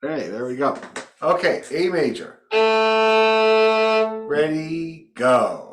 Hey, there we go. Okay, A major. Ready, go.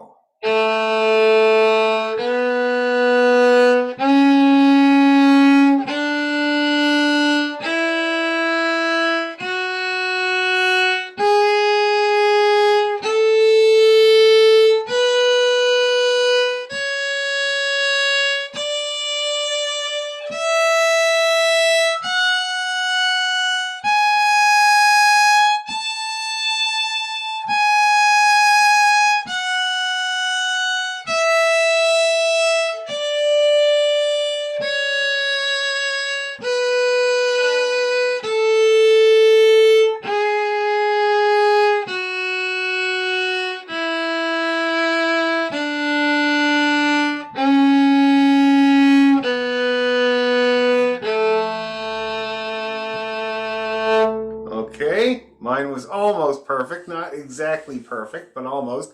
Okay, mine was almost perfect. Not exactly perfect, but almost.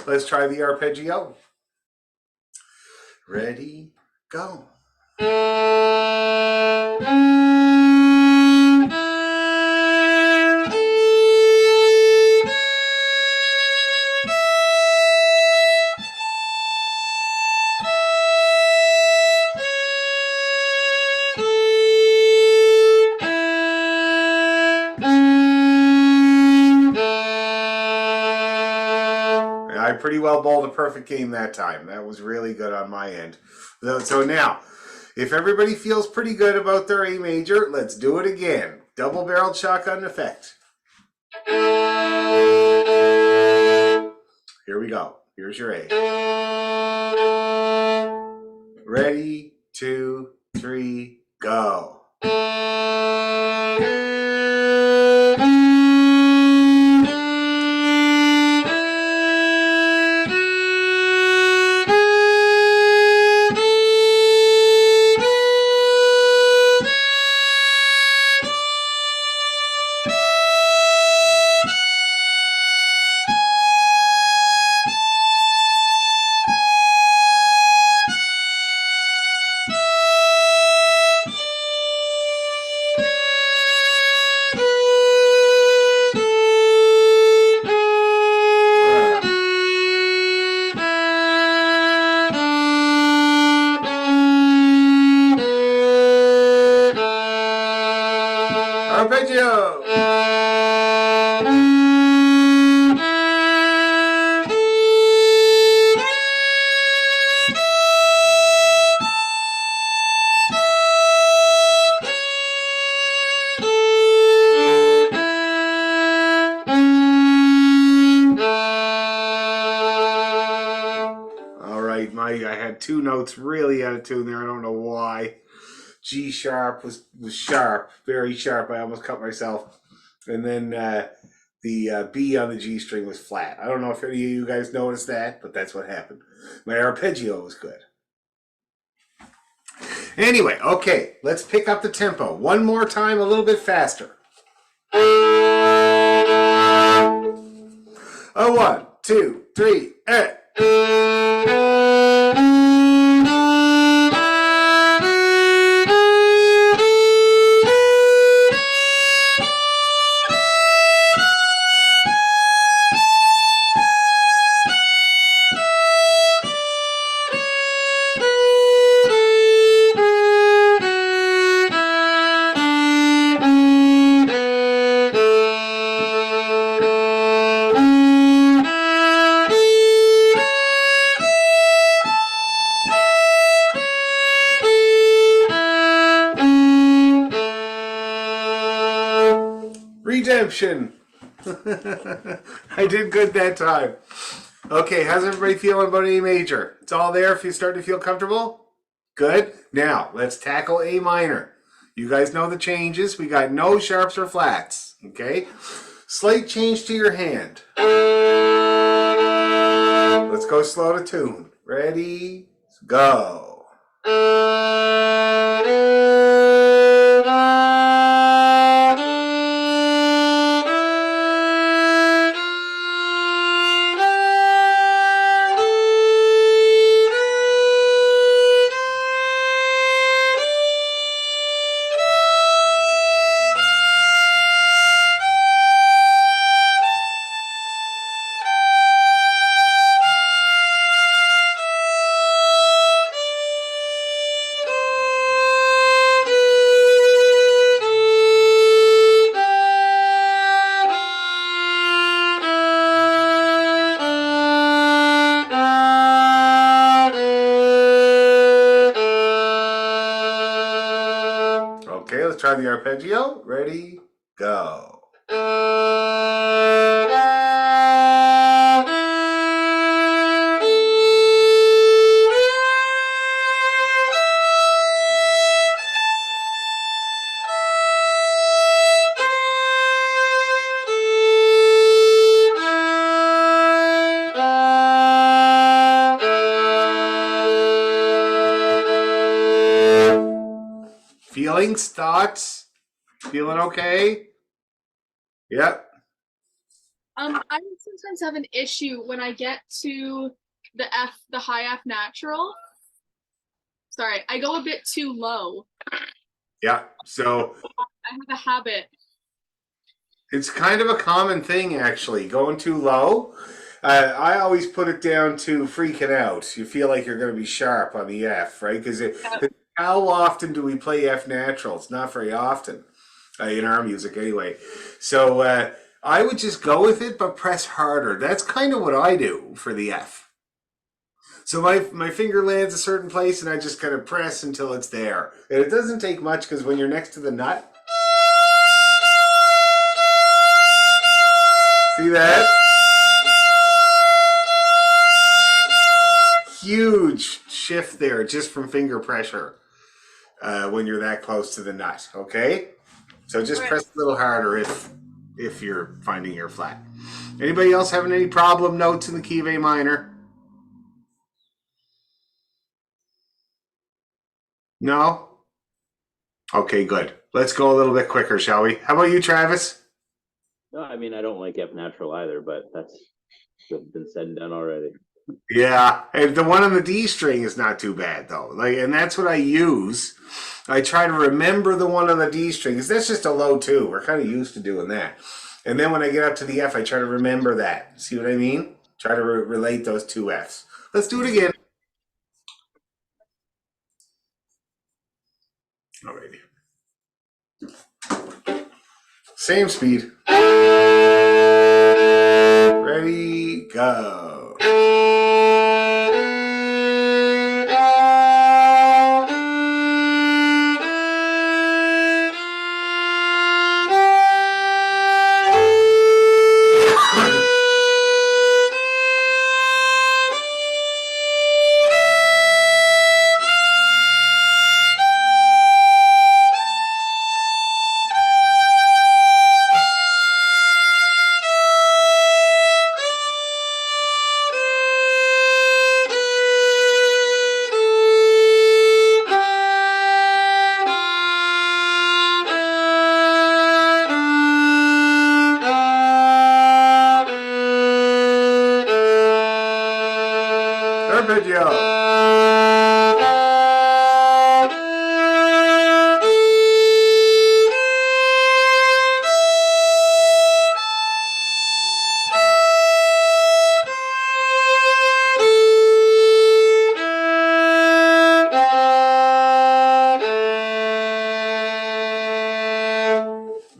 Let's try the arpeggio. Ready, go. I pretty well bowled a perfect game that time. That was really good on my end. So now, if everybody feels pretty good about their A major, let's do it again. Double-barreled shotgun effect. Here we go. Here's your A. Ready, 2, 3, go. Arpeggio! All right, I had two notes really out of tune there. I don't know why. G sharp was sharp, very sharp. I almost cut myself. And then the B on the G string was flat. I don't know if any of you guys noticed that, but that's what happened. My arpeggio was good. Anyway, okay, let's pick up the tempo. One more time, a little bit faster. A 1, 2, 3, and. Redemption. I did good that time. Okay, how's everybody feeling about A major? It's all there if you start to feel comfortable? Good. Now, let's tackle A minor. You guys know the changes. We got no sharps or flats. Okay? Slight change to your hand. Let's go slow to tune. Ready? Go. Let's try the arpeggio. Ready, go. Feelings, thoughts? Feeling okay? Yep. I sometimes have an issue when I get to the high F natural. Sorry, I go a bit too low. Yeah. So I have a habit. it's kind of a common thing, actually, going too low. I always put it down to freaking out. You feel like you're going to be sharp on the F, right? Because how often do we play F natural? It's not very often in our music, anyway. So I would just go with it, but press harder. That's kind of what I do for the F. So my finger lands a certain place, and I just kind of press until it's there. And it doesn't take much because when you're next to the nut, see that? Huge shift there just from finger pressure when you're that close to the nut, okay? So just press a little harder if you're finding your flat. Anybody else having any problem notes in the key of A minor? No? Okay, good. Let's go a little bit quicker, shall we? How about you, Travis? No, I mean, I don't like F natural either, but that's been said and done already. Yeah, and the one on the D string is not too bad though. And that's what I use. I try to remember the one on the D string because that's just a low two. We're kind of used to doing that. And then when I get up to the F, I try to remember that. See what I mean? Try to relate those two Fs. Let's do it again. Alrighty. Same speed. Ready, go. Arpeggio.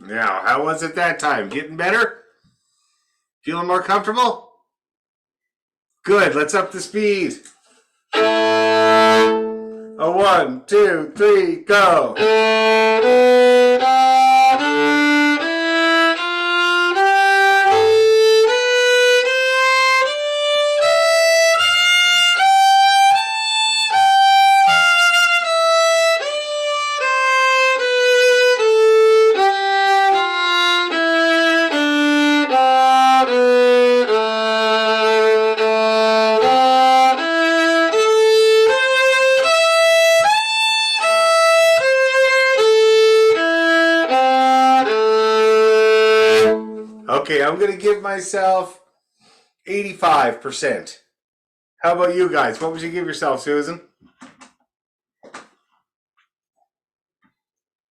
Now, how was it that time? Getting better? Feeling more comfortable? Good, let's up the speed. A 1, 2, 3, go. Okay, I'm going to give myself 85%. How about you guys? What would you give yourself, Susan?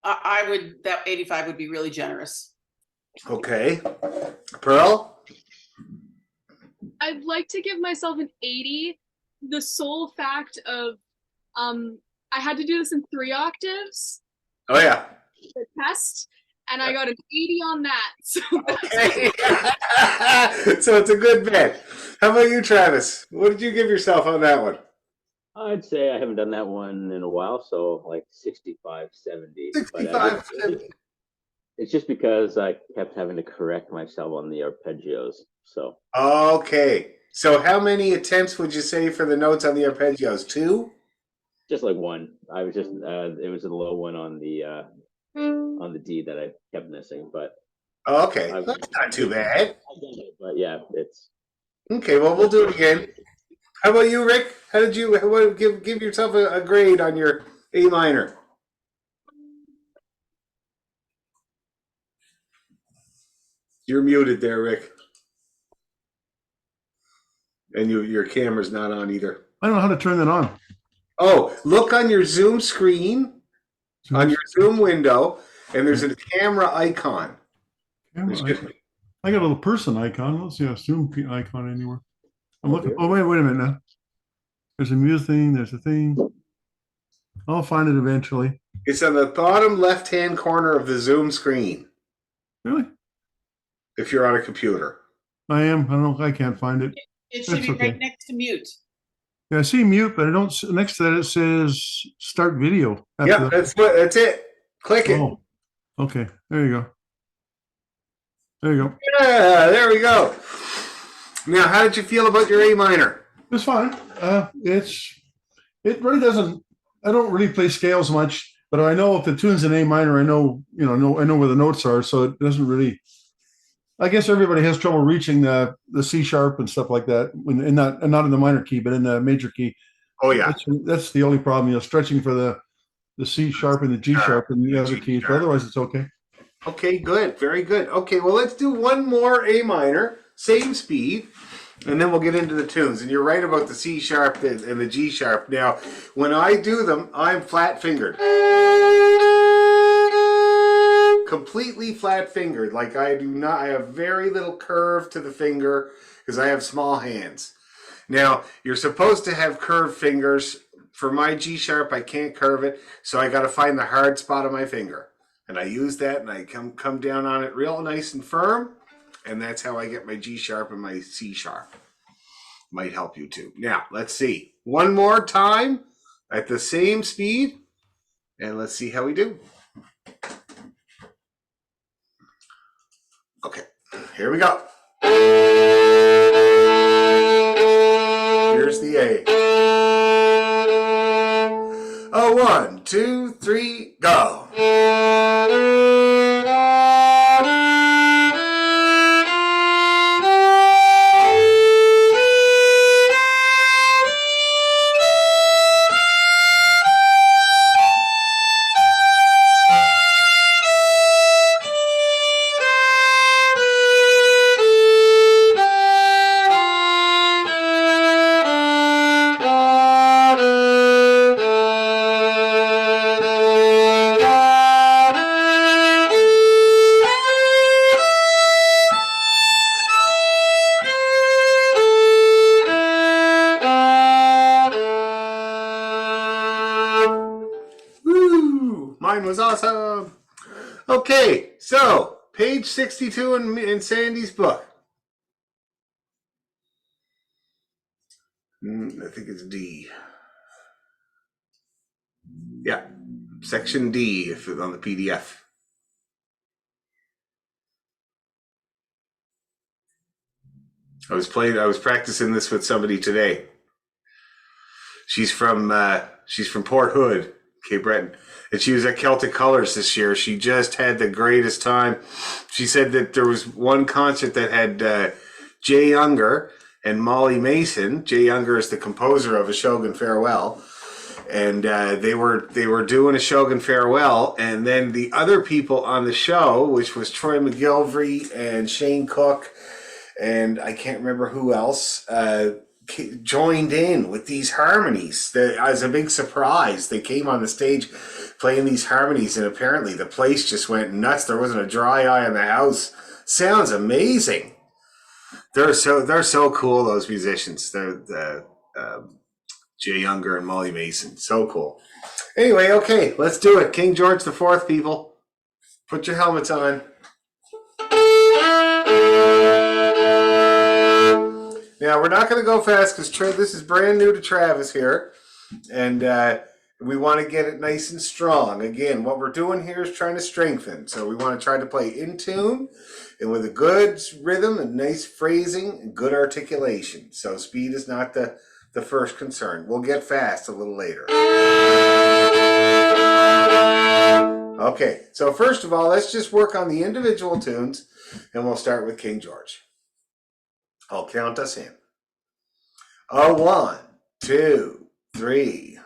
I would, that 85 would be really generous. Okay. Pearl? I'd like to give myself an 80. The sole fact of I had to do this in 3 octaves. Oh, yeah. The test, and I got an 80 on that. So Okay. So it's a good bet. How about you, Travis? What did you give yourself on that one? I'd say I haven't done that one in a while, so like 65, 70. But 65. it's just because I kept having to correct myself on the arpeggios. So Okay. So how many attempts would you say for the notes on the arpeggios? 2? just like one. I was just it was a low one on the D that I kept missing, but Okay. I've, That's not too bad. I've done it. But yeah, it's Okay, well, we'll do it again. How about you, Rick? How did you give yourself a grade on your A minor? You're muted there, Rick. And your camera's not on either. I don't know how to turn that on. Oh, look on your Zoom screen, on your Zoom window, and there's a camera icon. Camera icon. I got a little person icon. I don't see a Zoom icon anywhere. I'm looking. Oh, wait a minute now. There's a mute thing. There's a thing. I'll find it eventually. It's on the bottom left-hand corner of the Zoom screen. Really? If you're on a computer. I am. I don't know. I can't find it. It should That's be okay. right next to mute. Yeah, I see mute, but I don't. Next to that, it says start video. Yeah, that's it. Click it. Oh, okay. There you go. There you go. Yeah, there we go. Now, how did you feel about your A minor? It's fine. It really doesn't. I don't really play scales much, but I know if the tune's in A minor, I know I know where the notes are, so it doesn't really. I guess everybody has trouble reaching the C sharp and stuff like that, and not in the minor key, but in the major key. Oh yeah, that's the only problem. Stretching for the C sharp and the G sharp and the other keys, but otherwise it's okay. Okay, good, very good. Okay, well let's do one more A minor, same speed, and then we'll get into the tunes. And you're right about the C sharp and the G sharp. Now, when I do them, I'm flat fingered. Completely flat fingered. Like I have very little curve to the finger because I have small hands. Now, you're supposed to have curved fingers. For my G sharp, I can't curve it, so I got to find the hard spot of my finger. And I use that and I come down on it real nice and firm, and that's how I get my G sharp and my C sharp. Might help you too. Now, let's see. One more time at the same speed, and let's see how we do. Okay, here we go. Here's the A. Oh, 1, 2, 3, go. Mine was awesome. Okay, so page 62 in Sandy's book. I think it's D. Yeah, section D if it's on the PDF. I was practicing this with somebody today. She's from Port Hood, Cape Breton. And she was at Celtic Colors this year. She just had the greatest time. She said that there was one concert that had Jay Younger and Molly Mason. Jay Younger is the composer of A Shogun Farewell. And they were doing A Shogun Farewell. And then the other people on the show, which was Troy McGilvery and Shane Cook, and I can't remember who else, joined in with these harmonies. As a big surprise, they came on the stage playing these harmonies, and apparently the place just went nuts. There wasn't a dry eye in the house. Sounds amazing. They're so cool, those musicians. They're Jay Younger and Molly Mason. So cool. Anyway, okay, let's do it. King George IV, people. Put your helmets on. Now, we're not going to go fast because this is brand new to Travis here. And we want to get it nice and strong. Again, what we're doing here is trying to strengthen. So we want to try to play in tune and with a good rhythm and nice phrasing and good articulation. So speed is not the first concern. We'll get fast a little later. Okay, so first of all, let's just work on the individual tunes, and we'll start with King George. I'll count us in. 1, 2, 3.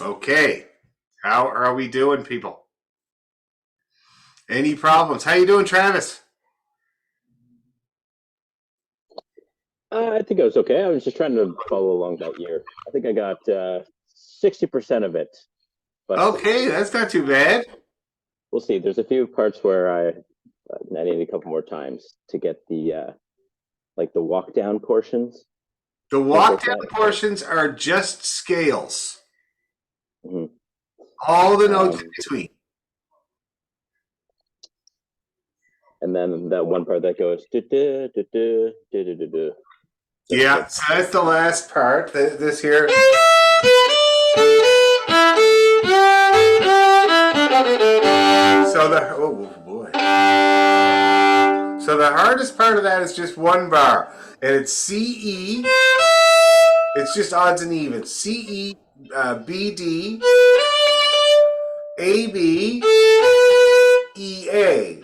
Okay, how are we doing, people? Any problems? How you doing, Travis? I think I was okay. I was just trying to follow along that year. I think I got 60% of it. But Okay, that's not too bad. we'll see. There's a few parts where I need a couple more times to get the like the walk down portions. The Like walk down that. portions are just scales. Mhm. All the notes in between. And then that one part that goes do do do do do do do do. Yeah, so that's the last part. This here. So boy. So the hardest part of that is just one bar, and it's C E. It's just odds and evens. C E, B D, A B, E A.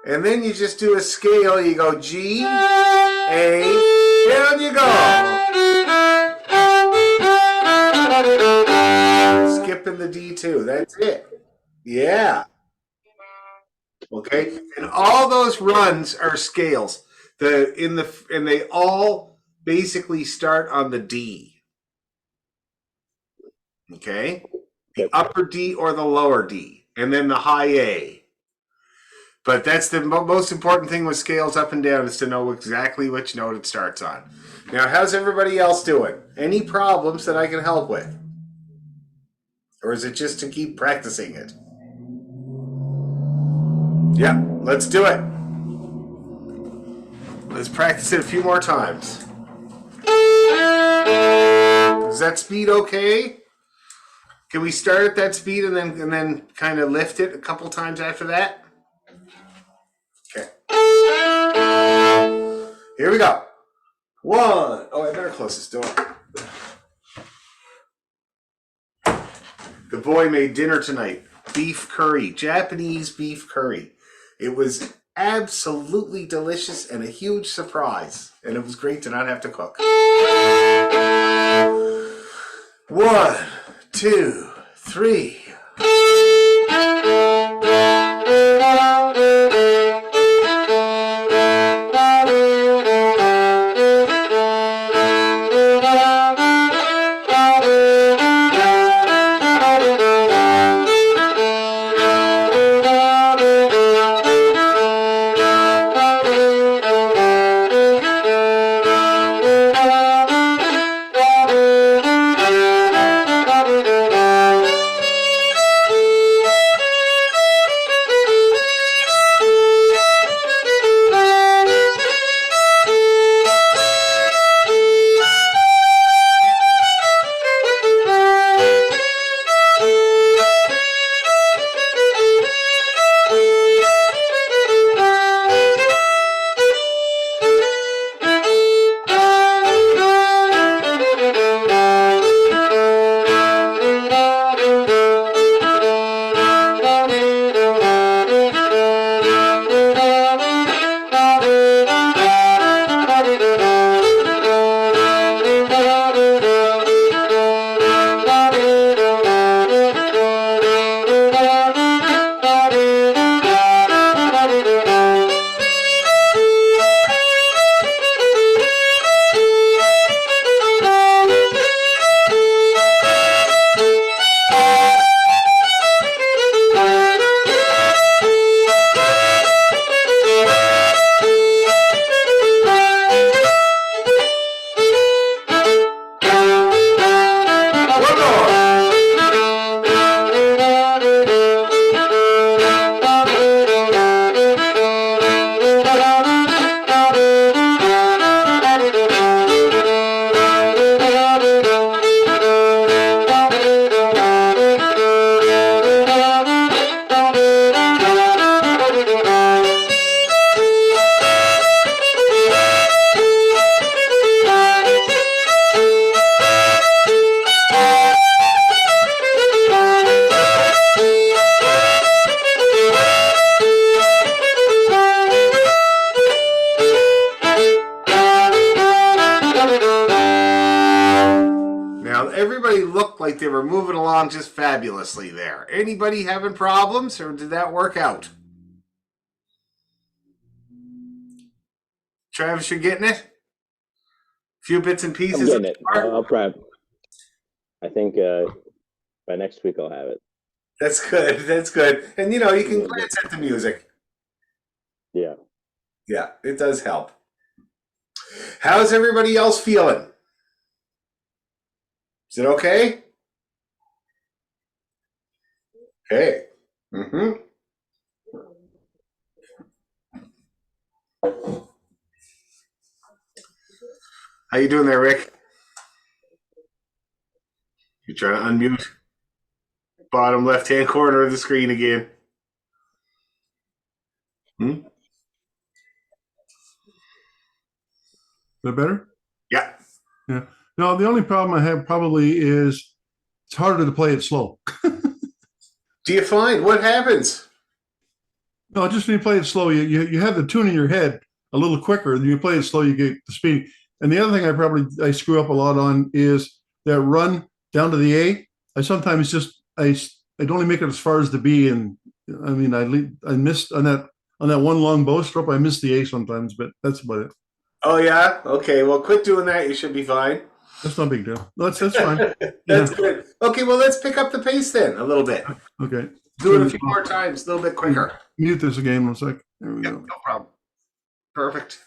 And then you just do a scale. You go G, A, down you go. Skipping the D2. That's it. Yeah. Okay. And all those runs are scales. And they all basically start on the D. Okay. The upper D or the lower D, and then the high A. But that's the most important thing with scales up and down is to know exactly which note it starts on. Now, how's everybody else doing? Any problems that I can help with? Or is it just to keep practicing it? Yeah, let's do it. Let's practice it a few more times. Is that speed okay? Can we start at that speed and then kind of lift it a couple times after that? Okay. Here we go. One. Oh, I better close this door. The boy made dinner tonight. Beef curry. Japanese beef curry. It was absolutely delicious and a huge surprise. And it was great to not have to cook. 1, 2, 3. Everybody looked like they were moving along just fabulously there. Anybody having problems, or did that work out? Travis, you're getting it? A few bits and pieces. I'm getting it. I'll try. I think by next week I'll have it. That's good. That's good. And you can glance at the music. Yeah. Yeah, it does help. How's everybody else feeling? Is it okay? Okay. Mm-hmm. How you doing there, Rick? You're trying to unmute. Bottom left-hand corner of the screen again. Is that better? Yeah. Yeah. No, the only problem I have probably is it's harder to play it slow. Do you find what happens? No, just when you play it slow, you have the tune in your head a little quicker. Then you play it slow, you get the speed. And the other thing I screw up a lot on is that run down to the A. I sometimes I'd only make it as far as the B, and I mean I missed on that one long bow stroke. I missed the A sometimes, but that's about it. Oh yeah. Okay. Well, quit doing that. You should be fine. That's no big deal. That's fine. That's good. Okay. Well, let's pick up the pace then a little bit. Okay. Do it a few more times, a little bit quicker. Mute this again 1 sec. There we Yep, go. no problem. Perfect.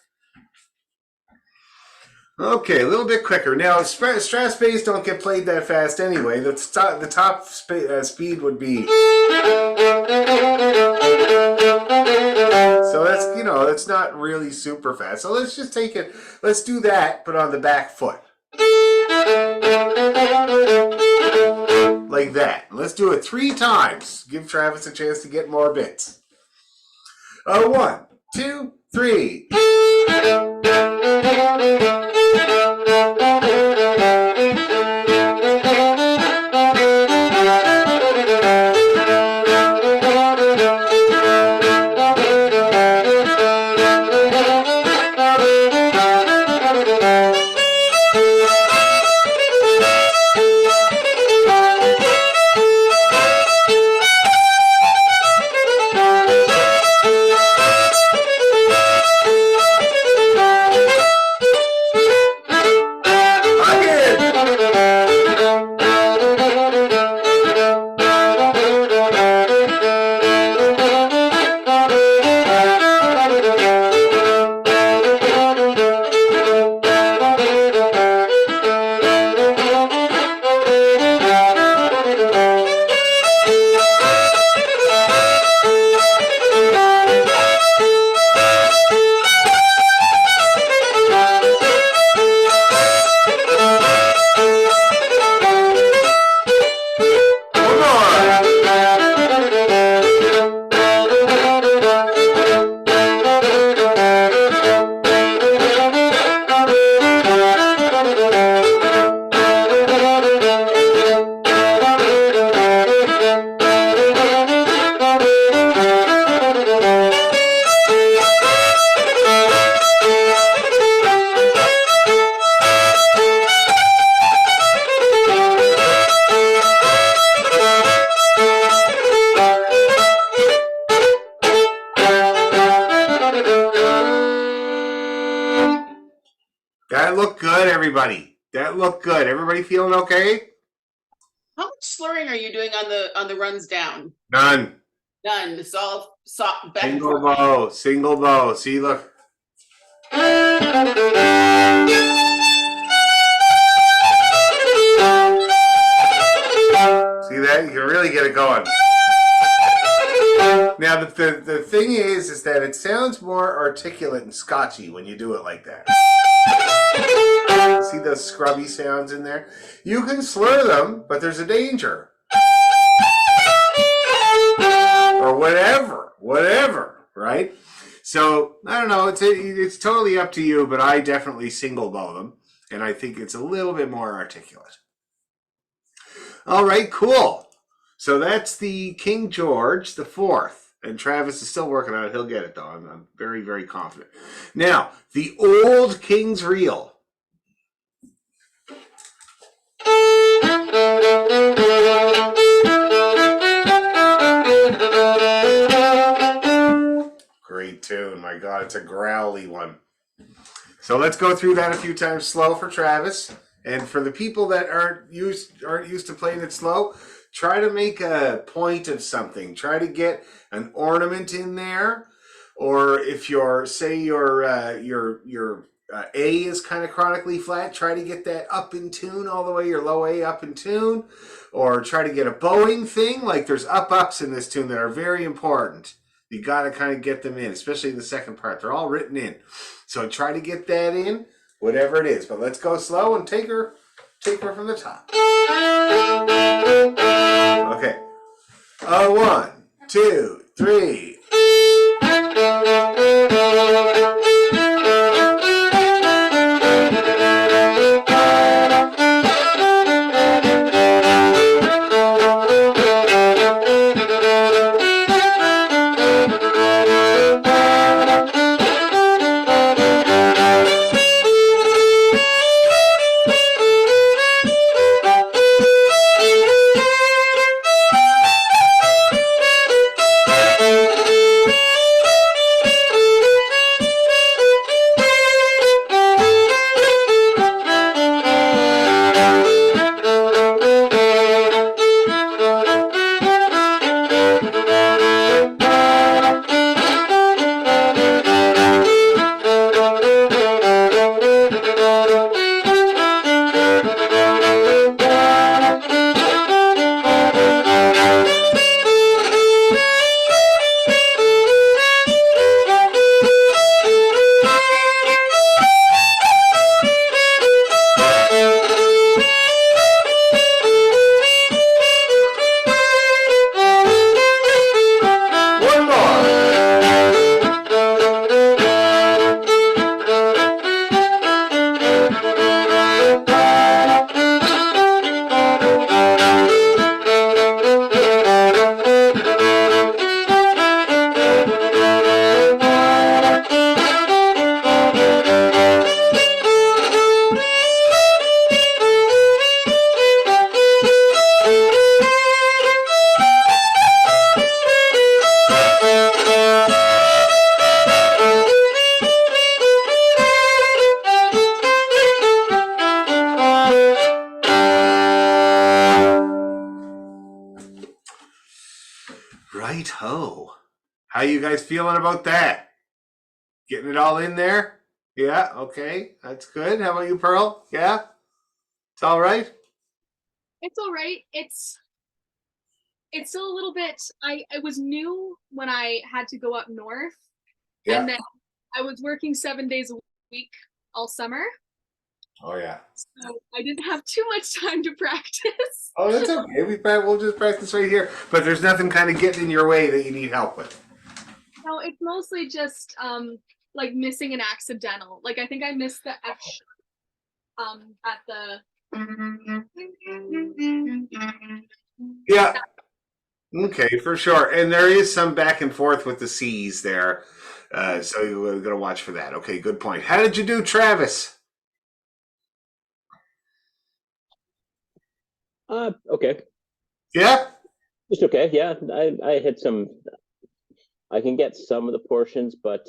Okay, a little bit quicker. Now, Strathspeys don't get played that fast anyway. The top speed would be. So that's, that's not really super fast. So let's just take it. Let's do that, but on the back foot. Like that. Let's do it 3 times. Give Travis a chance to get more bits. 1, 2, 3. That looked good, everybody. That looked good. Everybody feeling okay? How much slurring are you doing on the runs down? None. None. It's all back and Single forth. bow. Single bow. See, look. See that? You can really get it going. Now, the thing is that it sounds more articulate and scotchy when you do it like that. See those scrubby sounds in there? You can slur them, but there's a danger. Or whatever, right? So, I don't know, it's totally up to you, but I definitely single bow them, and I think it's a little bit more articulate. All right, cool. So that's the King George the Fourth, and Travis is still working on it. He'll get it, though. I'm very, very confident. Now, the Old King's Reel. Great tune. My God, it's a growly one. So let's go through that a few times slow for Travis. And for the people that aren't used to playing it slow, try to make a point of something. Try to get an ornament in there. Or if your A is kind of chronically flat, try to get that up in tune all the way, your low A up in tune. Or try to get a bowing thing, like there's ups in this tune that are very important. You got to kind of get them in, especially the second part. They're all written in. So try to get that in, whatever it is. But let's go slow and take her from the top. Okay. 1, 2, 3. Righto. How you guys feeling about that? Getting it all in there? Yeah, okay. That's good. How about you, Pearl? Yeah? It's all right? It's all right. It's still a little bit. I was new when I had to go up north, Yeah. and then I was working 7 days a week all summer, Oh, yeah. so I didn't have too much time to practice. Oh, that's okay. We'll just practice right here. But there's nothing kind of getting in your way that you need help with. No, it's mostly just like missing an accidental. Like I think I missed the F at the Yeah. Okay, for sure. And there is some back and forth with the C's there. So you're going to watch for that. Okay, good point. How did you do, Travis? Okay. Yeah? Just okay. Yeah. I hit some, I can get some of the portions, but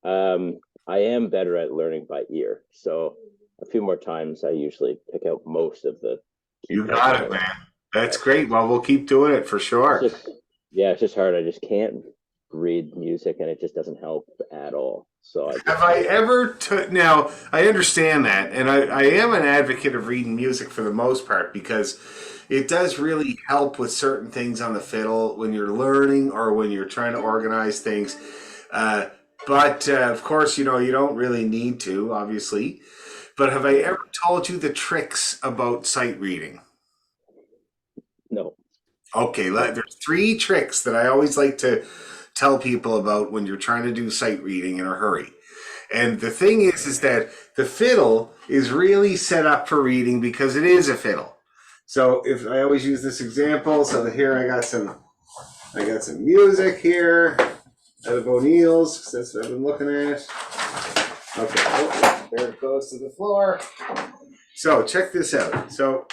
I am better at learning by ear. So a few more times, I usually pick out most of the key You parts got of it, man. That's great. Well, we'll keep doing it for sure. It's just hard. I just can't read music, and it just doesn't help at all. So Have I ever now I understand that, and I am an advocate of reading music for the most part because it does really help with certain things on the fiddle when you're learning or when you're trying to organize things. But of course, you don't really need to, obviously. But have I ever told you the tricks about sight reading? no. Okay, there's 3 tricks that I always like to tell people about when you're trying to do sight reading in a hurry. And the thing is that the fiddle is really set up for reading because it is a fiddle. So if I always use this example, so here I got some music here out of O'Neill's. That's what I've been looking at. Okay, oh, there it goes to the floor. So check this out. So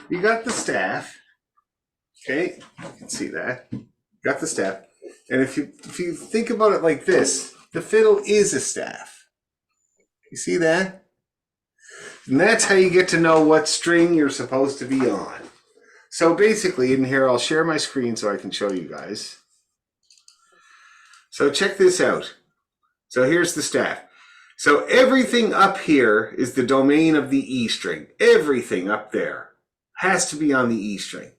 you got the staff. Okay, you can see that. Got the staff. And if you think about it like this, the fiddle is a staff. You see that? And that's how you get to know what string you're supposed to be on. So basically, in here, I'll share my screen so I can show you guys. So check this out. So here's the staff. So everything up here is the domain of the E string. Everything up there has to be on the E string.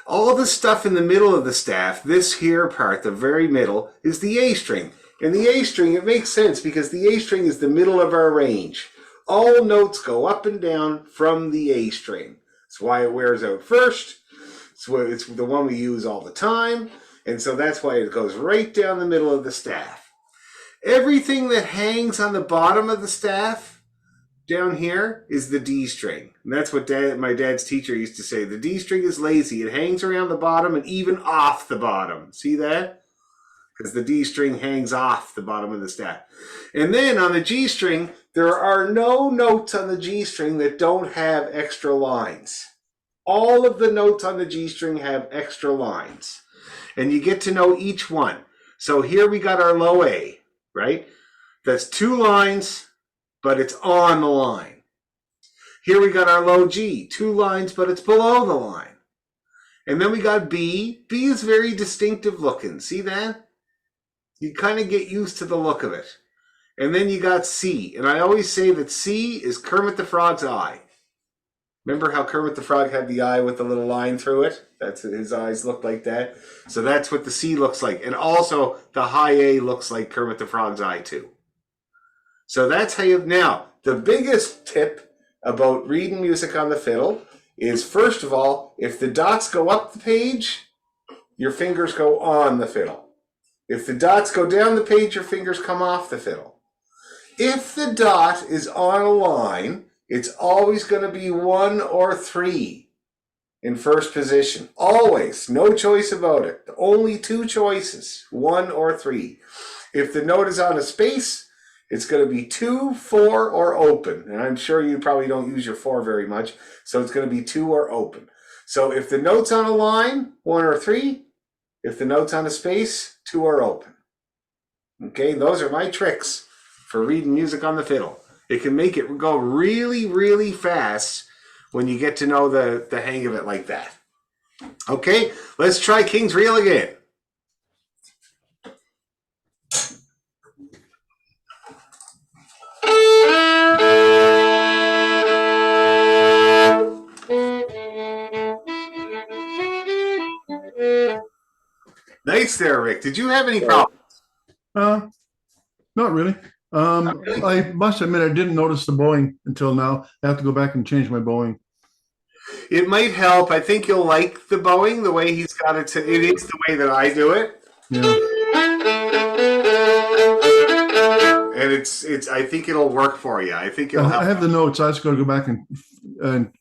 All the stuff in the middle of the staff, this here part, the very middle, is the A string. And the A string, it makes sense because the A string is the middle of our range. All notes go up and down from the A string. That's why it wears out first. It's the one we use all the time. And so that's why it goes right down the middle of the staff. Everything that hangs on the bottom of the staff down here is the D string. And that's what my dad's teacher used to say. The D string is lazy. It hangs around the bottom and even off the bottom. See that? Because the D string hangs off the bottom of the staff. And then on the G string, there are no notes on the G string that don't have extra lines. All of the notes on the G string have extra lines. And you get to know each one. So here we got our low A, right? That's 2 lines, but it's on the line. Here we got our low G, 2 lines, but it's below the line. And then we got B. B is very distinctive looking. See that? You kind of get used to the look of it. And then you got C. And I always say that C is Kermit the Frog's eye. Remember how Kermit the Frog had the eye with the little line through it? That's his eyes look like that. So that's what the C looks like. And also the high A looks like Kermit the Frog's eye too. So that's how you... Now, the biggest tip about reading music on the fiddle is, first of all, if the dots go up the page, your fingers go on the fiddle. If the dots go down the page, your fingers come off the fiddle. If the dot is on a line, it's always going to be 1 or 3 in first position. Always. No choice about it. Only 2 choices, 1 or 3. If the note is on a space, it's going to be 2, 4, or open. And I'm sure you probably don't use your 4 very much, so it's going to be 2 or open. So if the note's on a line, 1 or 3. If the note's on a space, 2 or open. Okay, those are my tricks for reading music on the fiddle. It can make it go really, really fast when you get to know the hang of it like that. Okay, let's try King's Reel again. Nice there, Rick. Did you have any problems? Not really. I must admit I didn't notice the bowing until now. I have to go back and change my bowing. It might help. I think you'll like the bowing, the way he's got it. It is the way that I do it. Yeah. And it's. I think it'll work for you. I think it'll help. I have the notes. I just got to go back and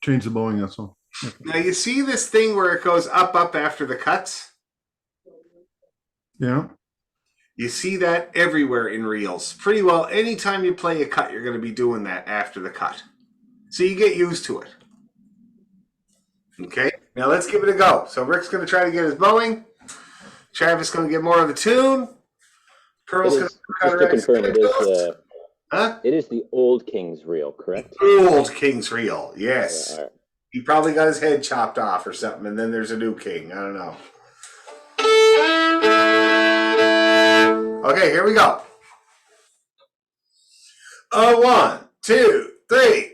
change the bowing. That's all. Okay. Now you see this thing where it goes up after the cuts? Yeah. You see that everywhere in reels. Pretty well, anytime you play a cut, you're going to be doing that after the cut. So you get used to it. Okay, now let's give it a go. So Rick's going to try to get his bowing. Travis going to get more of the tune. Pearl's going to cut her just to confirm, It is the old King's Reel, correct? Old King's Reel, yes. Yeah, all right. He probably got his head chopped off or something, and then there's a new king. I don't know. Okay, here we go. 1, 2, 3.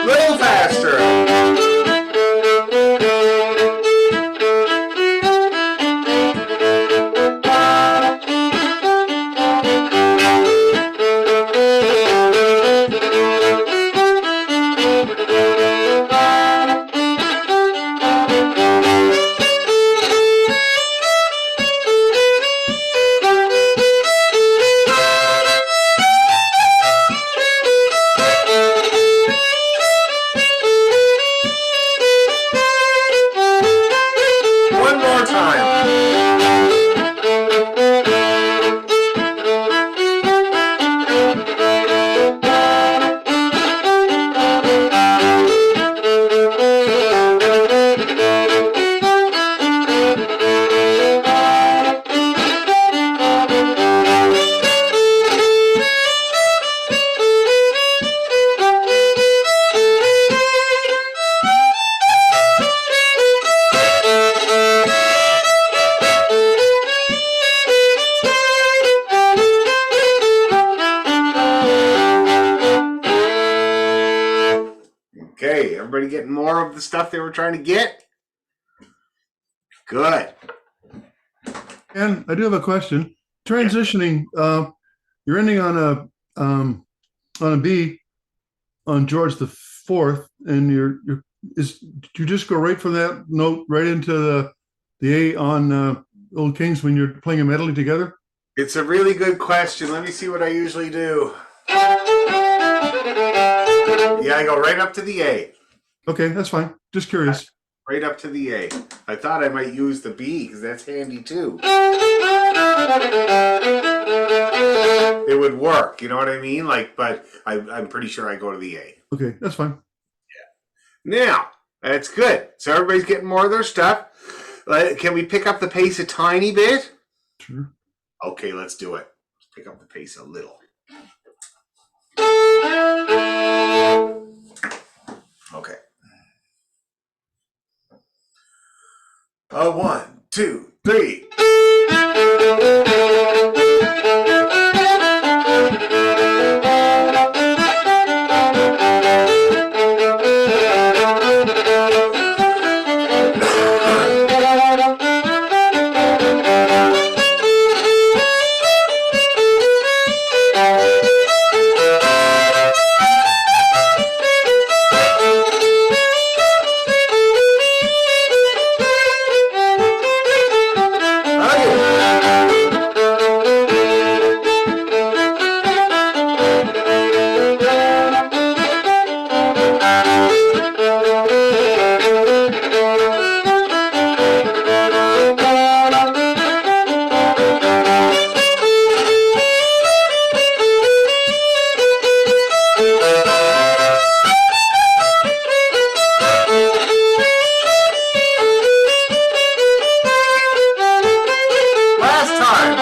Little faster. One more time. Okay, everybody getting more of the stuff they were trying to get? Good. And I do have a question. Transitioning, you're ending on a B on George the Fourth, and do you just go right from that note right into the A on Old Kings when you're playing a medley together? It's a really good question. Let me see what I usually do. Yeah, I go right up to the A. Okay, that's fine. Just curious. Right up to the A. I thought I might use the B because that's handy too. It would work, you know what I mean? But I'm pretty sure I go to the A. Okay, that's fine. Now, that's good. So everybody's getting more of their stuff. Can we pick up the pace a tiny bit? Sure. Okay, let's do it. Let's pick up the pace a little. Okay. A 1, 2, 3. Last time.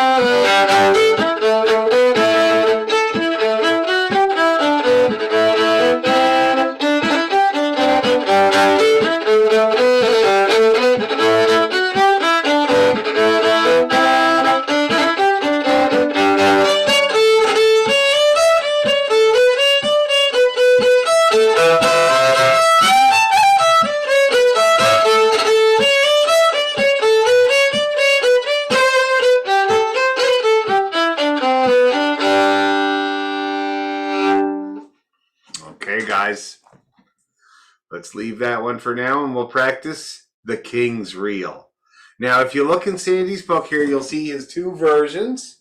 Okay, guys. Let's leave that one for now and we'll practice the King's Reel. Now, if you look in Sandy's book here, you'll see his two versions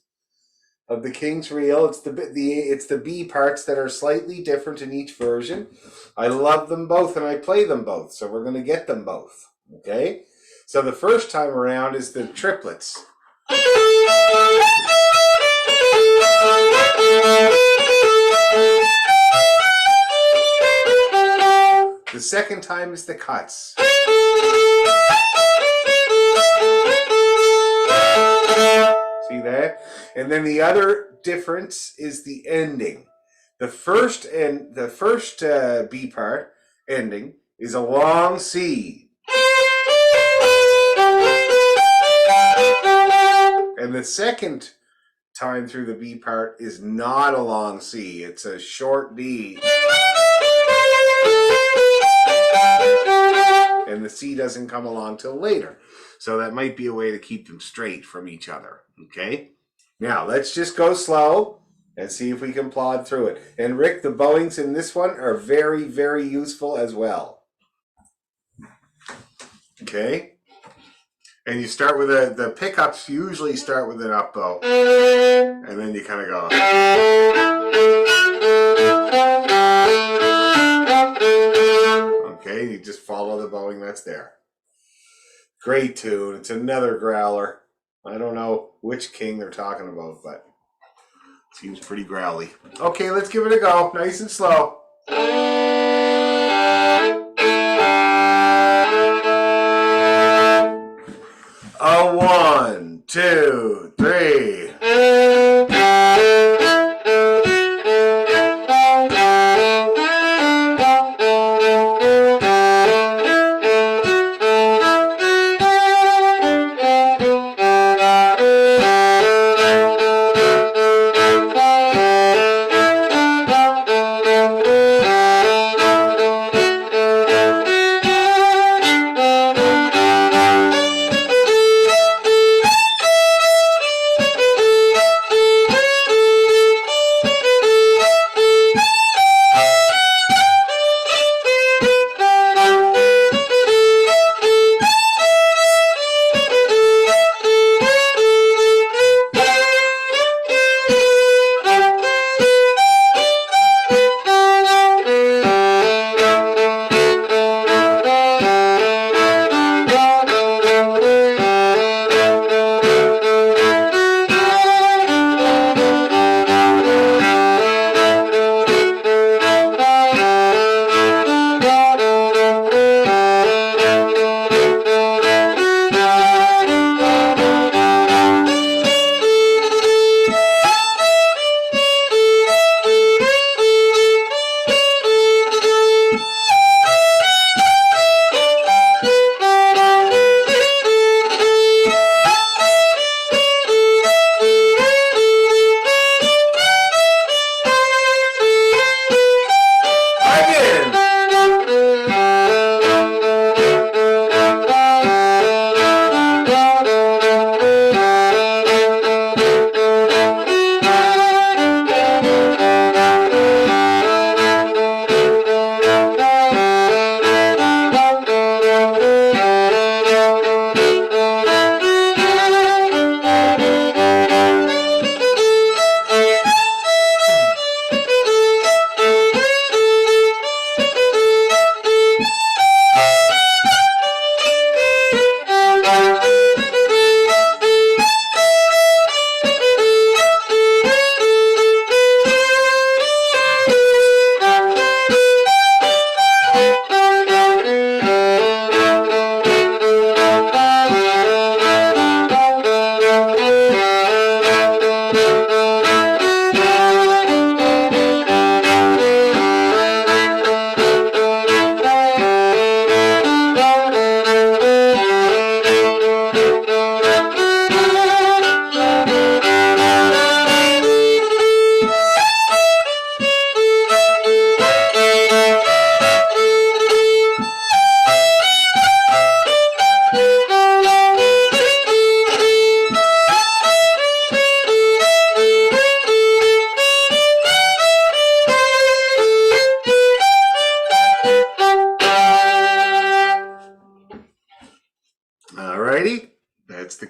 of the King's Reel. It's the B parts that are slightly different in each version. I love them both and I play them both, so we're going to get them both. Okay? So the first time around is the triplets. The second time is the cuts. See that? And then the other difference is the ending. The first B part ending is a long C. And the second time through the B part is not a long C. It's a short D. And the C doesn't come along till later. So that might be a way to keep them straight from each other. Okay? Now, let's just go slow and see if we can plod through it. And Rick, the bowings in this one are very, very useful as well. Okay? And you start with the pickups usually start with an up bow. And then you kind of go. Okay, you just follow the bowing that's there. Great tune. It's another growler. I don't know which king they're talking about, but it seems pretty growly. Okay, let's give it a go. Nice and slow. A 1, 2, 3.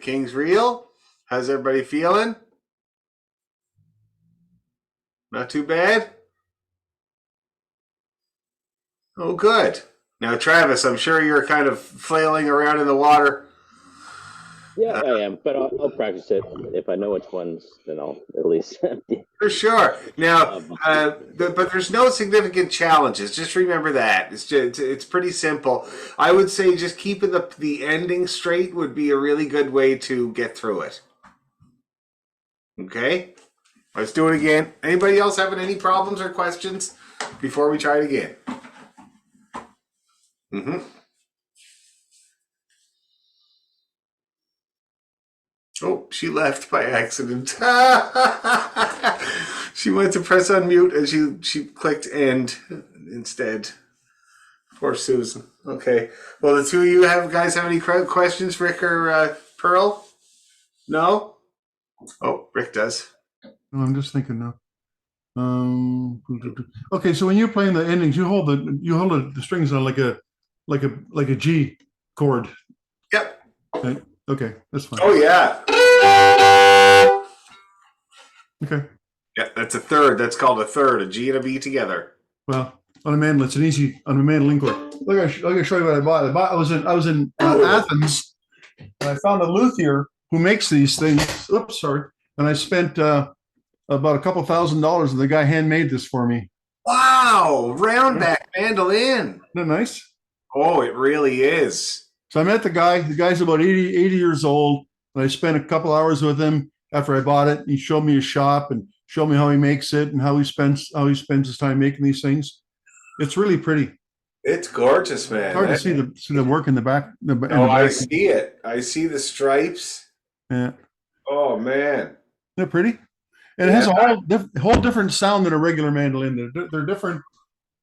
king's reel. How's everybody feeling? Not too bad? Oh, good. Now, Travis, I'm sure you're kind of flailing around in the water. Yeah, I am, but I'll practice it. If I know which ones, then I'll at least. For sure. Now, but there's no significant challenges. Just remember that. It's pretty simple. I would say just keeping the ending straight would be a really good way to get through it. Okay? Let's do it again. Anybody else having any problems or questions before we try it again? Mm-hmm. Oh, she left by accident. She went to press unmute and she clicked end instead. Poor Susan. Okay. Well, the two of you guys have any questions, Rick or Pearl? No? Oh, Rick does. No, I'm just thinking now. Okay, so when you're playing the endings, you hold the strings on like a G chord. Yep. Right? Okay, that's fine. Oh yeah. Okay. Yeah, that's a third. That's called a third. A G and a B together. Well, on a mandolin, it's an easy on a mandolin chord. Look, I'm gonna show you what I bought. I was in Athens, and I found a luthier who makes these things. Oops, sorry. And I spent about a couple $1,000, and the guy handmade this for me. Wow, roundback mandolin. Isn't that nice? Oh, it really is. So I met the guy. The guy's about 80 years old, and I spent a couple hours with him after I bought it. He showed me his shop and showed me how he makes it and how he spends his time making these things. It's really pretty. It's gorgeous, man. It's hard to see the work in the back. I see it. I see the stripes. Yeah. Oh man, They're pretty, and it has a whole different sound than a regular mandolin. They're different.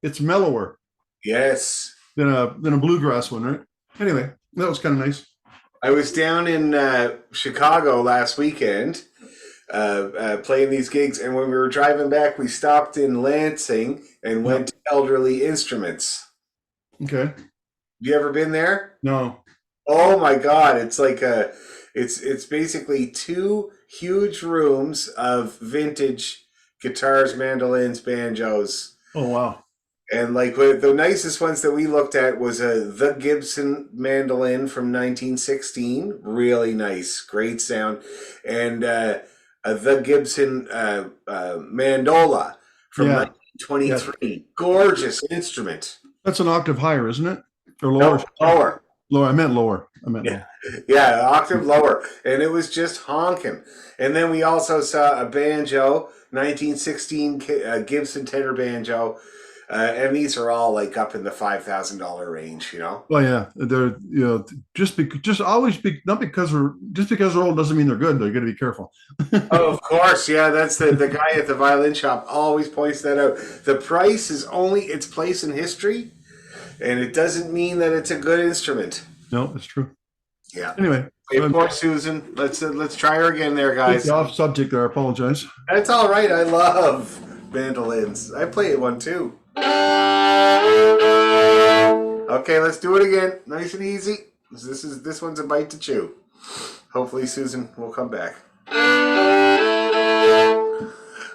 It's mellower. Yes. Than a bluegrass one, right? Anyway, that was kind of nice. I was down in Chicago last weekend playing these gigs, and when we were driving back, we stopped in Lansing and went to Elderly Instruments. Okay. Have you ever been there? No. Oh my God! It's like it's basically two huge rooms of vintage guitars, mandolins, banjos. Oh wow. And like the nicest ones that we looked at was the Gibson mandolin from 1916, really nice, great sound, and the Gibson mandola from 1923, gorgeous instrument. That's an octave higher, isn't it? Or lower? No, lower. Lower. I meant lower. Yeah, octave lower, and it was just honking. And then we also saw a banjo, 1916 Gibson tenor banjo. And these are all like up in the $5,000 range, you know. Well, yeah, they're just because they're old doesn't mean they're good. They're going to be careful. Oh, of course, yeah. That's the guy at the violin shop always points that out. The price is only its place in history, and it doesn't mean that it's a good instrument. No, it's true. Yeah. Anyway, poor Susan. Let's try her again, there, guys. Off subject there. I apologize. That's all right. I love mandolins. I play one too. Okay, let's do it again. Nice and easy. This one's a bite to chew. Hopefully Susan will come back.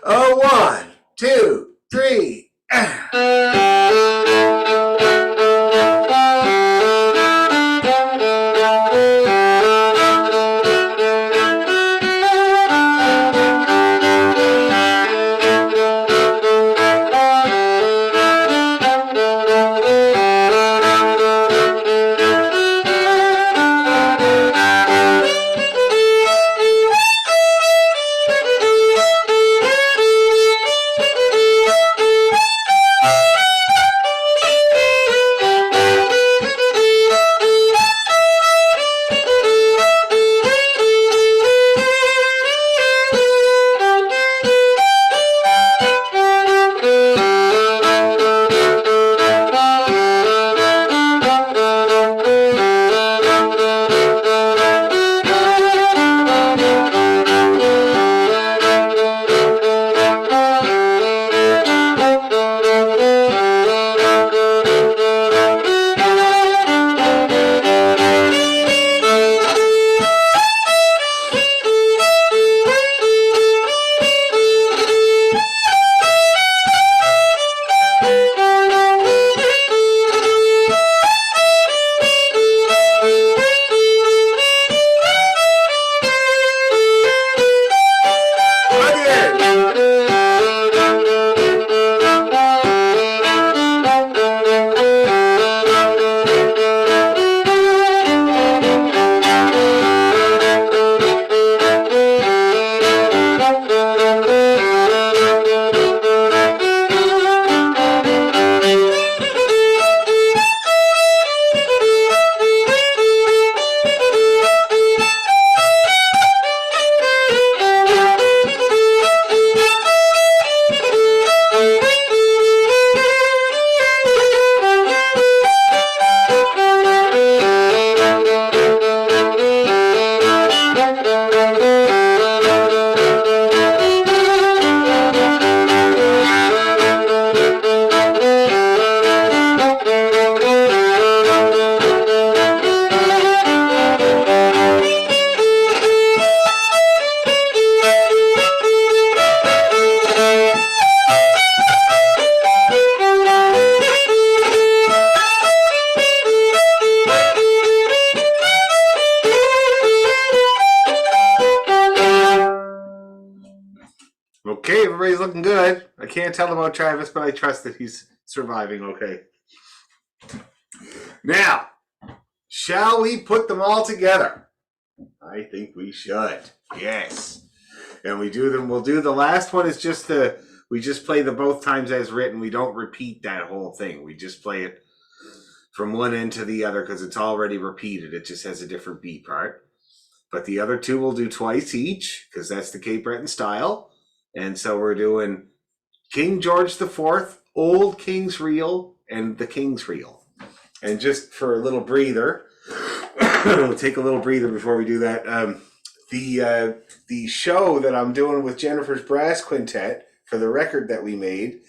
Oh, 1, 2, 3. Okay, everybody's looking good. I can't tell about Travis, but I trust that he's surviving okay. Now, shall we put them all together? I think we should. Yes. And we do them. We'll do the last one is just we just play the both times as written. We don't repeat that whole thing. We just play it from one end to the other because it's already repeated. It just has a different beat part. But the other two we'll do twice each because that's the Cape Breton style. And so we're doing King George IV, Old King's Reel, and the King's Reel. And just for a little breather, we'll take a little breather before we do that. The show that I'm doing with Jennifer's Brass Quintet for the record that we made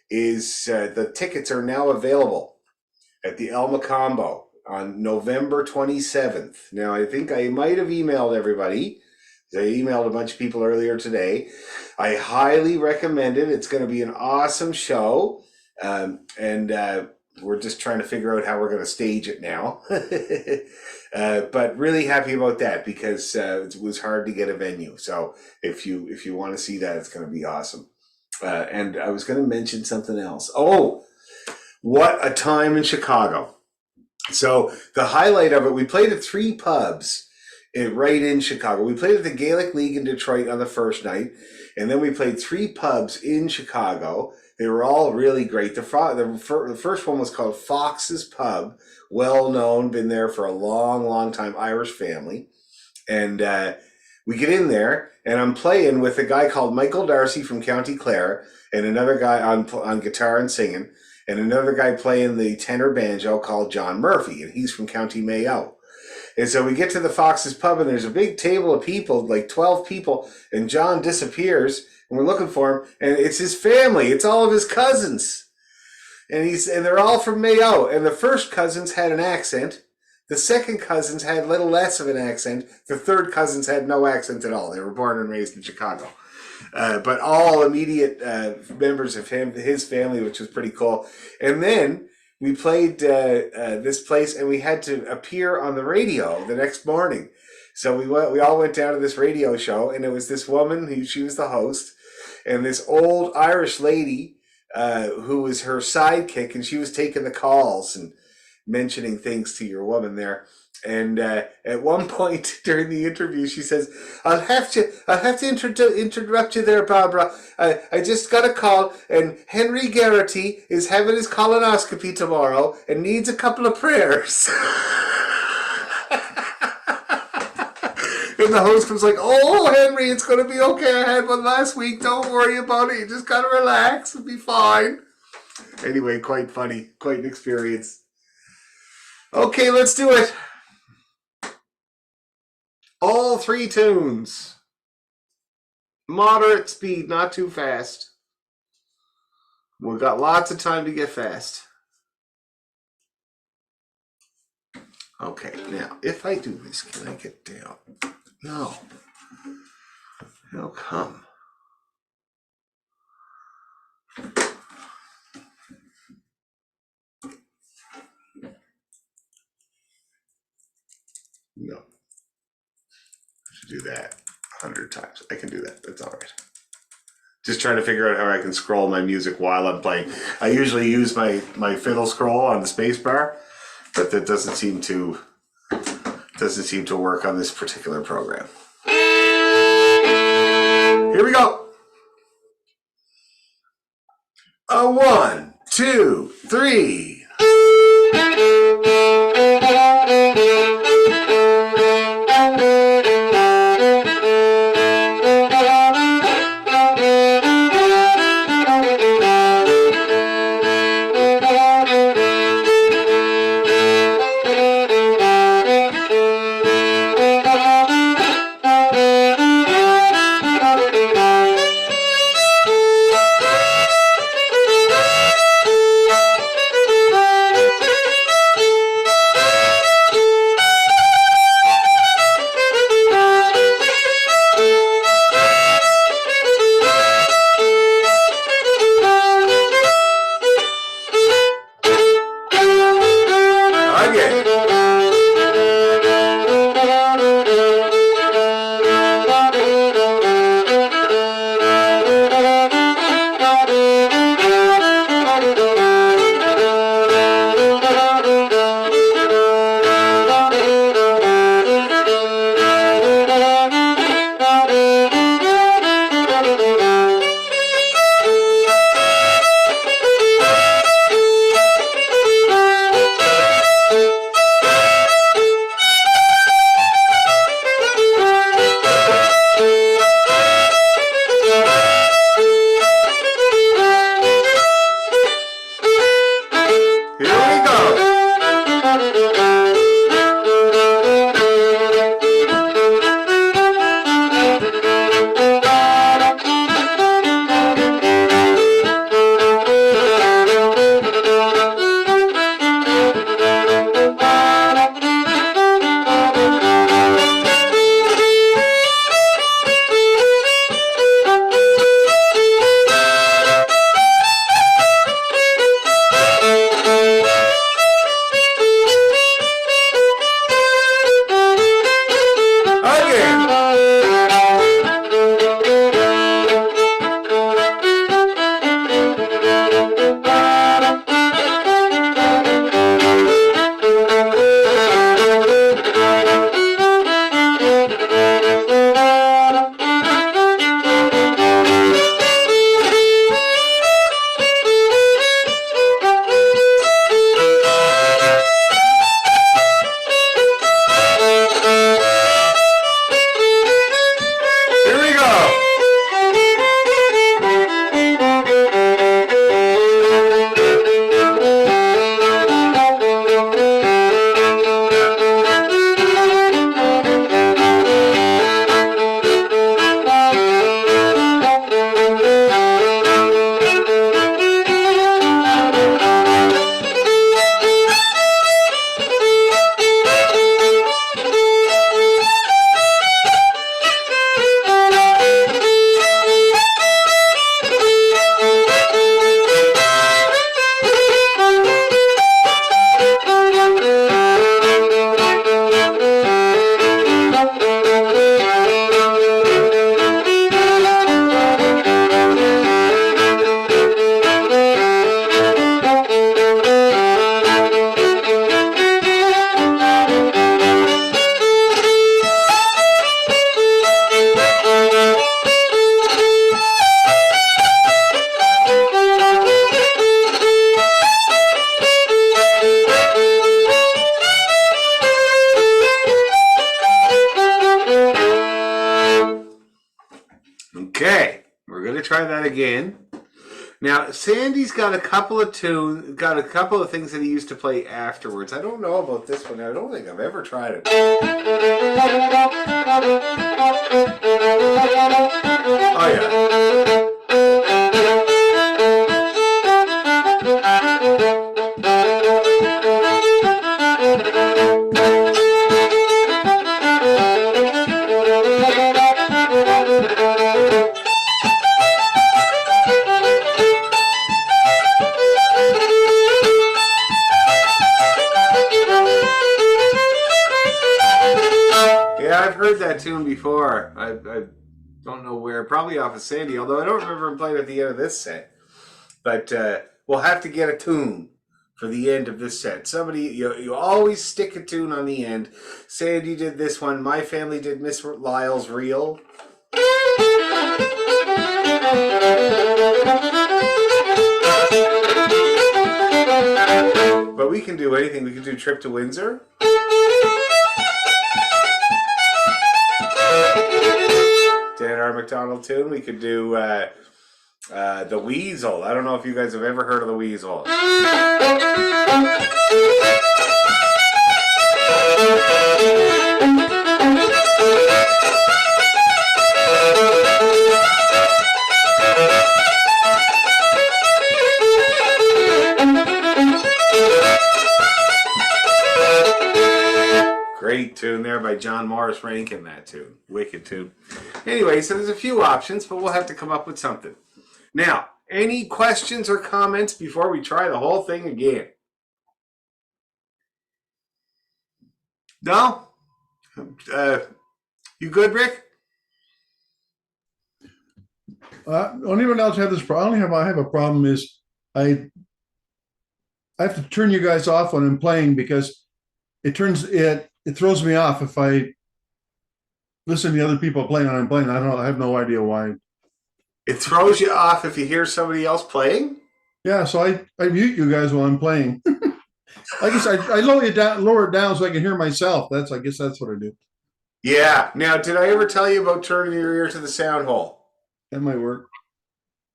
is the tickets are now available at the El Macombo on November 27th. Now, I think I might have emailed everybody. I emailed a bunch of people earlier today. I highly recommend it. It's going to be an awesome show. And we're just trying to figure out how we're going to stage it now. But really happy about that because it was hard to get a venue. So if you want to see that, it's going to be awesome. And I was going to mention something else. Oh, what a time in Chicago. So the highlight of it, we played at 3 pubs right in Chicago. We played at the Gaelic League in Detroit on the first night, and then we played 3 pubs in Chicago. They were all really great. The first one was called Fox's Pub, well known, been there for a long, long time, Irish family. And we get in there, and I'm playing with a guy called Michael Darcy from County Clare, and another guy on guitar and singing, and another guy playing the tenor banjo called John Murphy, and he's from County Mayo. And so we get to the Fox's Pub, and there's a big table of people, like 12 people, and John disappears, and we're looking for him, and it's his family. It's all of his cousins. And they're all from Mayo. And the first cousins had an accent. The second cousins had a little less of an accent. The third cousins had no accent at all. They were born and raised in Chicago. But all immediate members of his family, which was pretty cool. And then we played this place, and we had to appear on the radio the next morning. So we all went down to this radio show, and it was this woman, she was the host, and this old Irish lady who was her sidekick, and she was taking the calls and mentioning things to your woman there. And at one point during the interview, she says, I'll have to interrupt you there, Barbara. I just got a call, and Henry Garrity is having his colonoscopy tomorrow and needs a couple of prayers. And the host was like, oh, Henry, it's going to be okay. I had one last week. Don't worry about it. You just got to relax and be fine. Anyway, quite funny. Quite an experience. Okay, let's do it. All 3 tunes. Moderate speed, not too fast. We've got lots of time to get fast. Okay, now, if I do this, can I get down? No. How come? No. I should do that 100 times. I can do that. That's all right. Just trying to figure out how I can scroll my music while I'm playing. I usually use my fiddle scroll on the space bar, but that doesn't seem to work on this particular program. Here we go. 1, 2, 3. We're gonna try that again. Now, Sandy's got a couple of things that he used to play afterwards. I don't know about this one. I don't think I've ever tried it. Oh yeah. Yeah, I've heard that tune before. I don't know where. Probably off of Sandy, although I don't remember him playing at the end of this set. But we'll have to get a tune for the end of this set. Somebody, you always stick a tune on the end. Sandy did this one. My family did Miss Lyle's Reel. But we can do anything. We can do Trip to Windsor. Dan R. McDonald tune. We could do The Weasel. I don't know if you guys have ever heard of The Weasel. Great tune there by John Morris Rankin, that tune. Wicked tune. Anyway, so there's a few options, but we'll have to come up with something. Now, any questions or comments before we try the whole thing again? No? You good, Rick? Only one else have this problem. I have a problem is I have to turn you guys off when I'm playing because it throws me off if I listen to other people playing and I'm playing. I have no idea why. It throws you off if you hear somebody else playing? Yeah, so I mute you guys while I'm playing. I guess I lower it down so I can hear myself. I guess that's what I do. Yeah. Now, did I ever tell you about turning your ear to the sound hole? That might work.